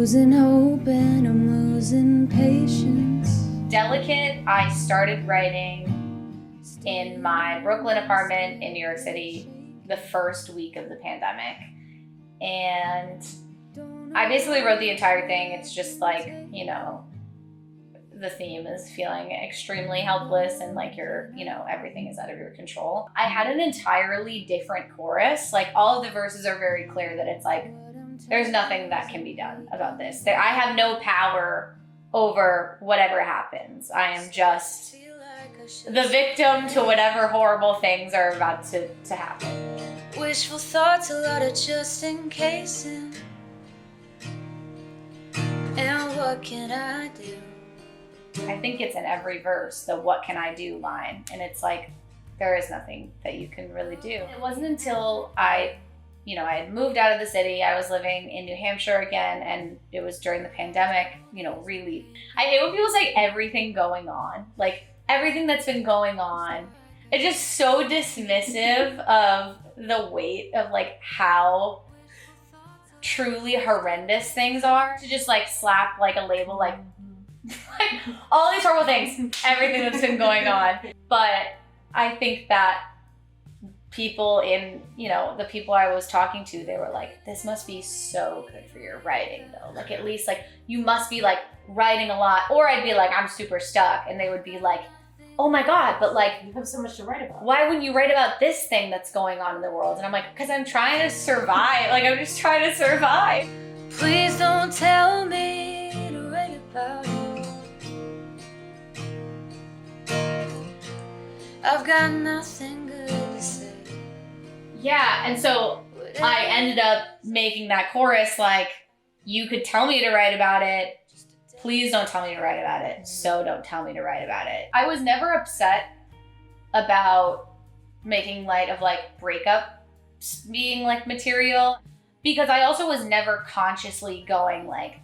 losing hope and I'm losing patience. Delicate, I started writing in my Brooklyn apartment in New York City the first week of the pandemic. And I basically wrote the entire thing. It's just like, you know, the theme is feeling extremely helpless and like everything is out of your control. I had an entirely different chorus. Like all of the verses are very clear that it's like, there's nothing that can be done about this. I have no power over whatever happens. I am just the victim to whatever horrible things are about to happen. Wishful thoughts, a lot of just in case. And what can I do? I think it's in every verse, the what can I do line. And it's like, there is nothing that you can really do. It wasn't until I had moved out of the city. I was living in New Hampshire again, and it was during the pandemic, really. I hate when people say everything going on, like everything that's been going on. It's just so dismissive of the weight of like how truly horrendous things are. To just like slap like a label like all these horrible things, everything that's been going on. But I think that people the people I was talking to, they were like, this must be so good for your writing though. Like at least like you must be like writing a lot. Or I'd be like, I'm super stuck. And they would be like, oh my God, but like you have so much to write about. Why wouldn't you write about this thing that's going on in the world? And I'm like, because I'm trying to survive. Like I'm just trying to survive. Please don't tell me to write about it. I've got nothing good to say. Yeah, and so I ended up making that chorus like, you could tell me to write about it. Please don't tell me to write about it. So don't tell me to write about it. I was never upset about making light of like breakup being like material, because I also was never consciously going like,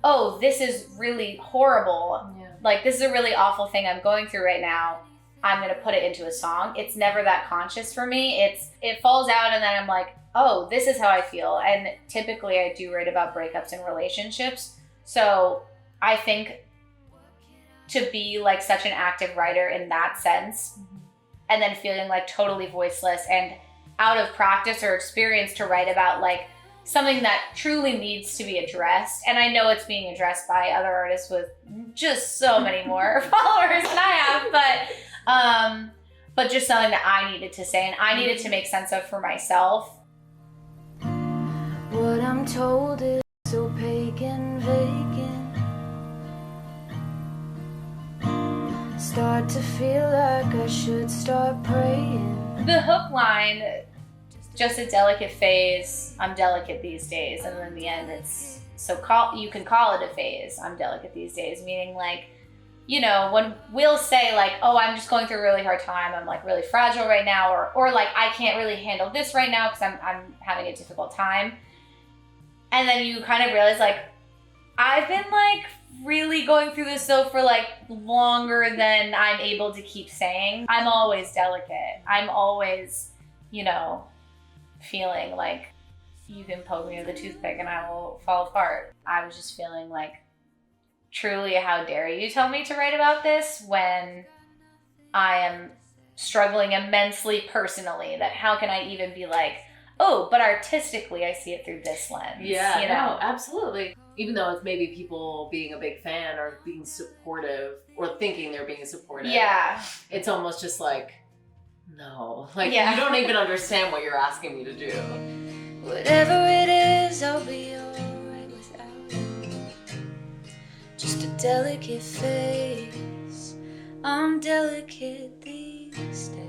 oh, this is really horrible. Yeah. Like this is a really awful thing I'm going through right now. I'm gonna put it into a song. It's never that conscious for me. It falls out and then I'm like, oh, this is how I feel. And typically I do write about breakups and relationships. So I think to be like such an active writer in that sense, and then feeling like totally voiceless and out of practice or experience to write about like something that truly needs to be addressed. And I know it's being addressed by other artists with just so many more followers than I have, but just something that I needed to say and I needed to make sense of for myself. What I'm told is opaque and vacant. Start to feel like I should start praying. The hook line, just a delicate phase, I'm delicate these days. And then the end, it's, you can call it a phase, I'm delicate these days, meaning like, when we'll say like, oh, I'm just going through a really hard time, I'm like really fragile right now, or like, I can't really handle this right now because I'm having a difficult time. And then you kind of realize like, I've been like really going through this though for like longer than I'm able to keep saying. I'm always delicate. I'm always, feeling like you can poke me with a toothpick and I will fall apart. I was just feeling like, truly, how dare you tell me to write about this when I am struggling immensely personally? That how can I even be like, oh, but artistically I see it through this lens. Yeah, no, absolutely. Even though it's maybe people being a big fan or being supportive or thinking they're being supportive. Yeah. It's almost just like, no. Like, Yeah. you don't even understand what you're asking me to do. Whatever it is, I'll be alright without it. Just a delicate face. I'm delicate these days.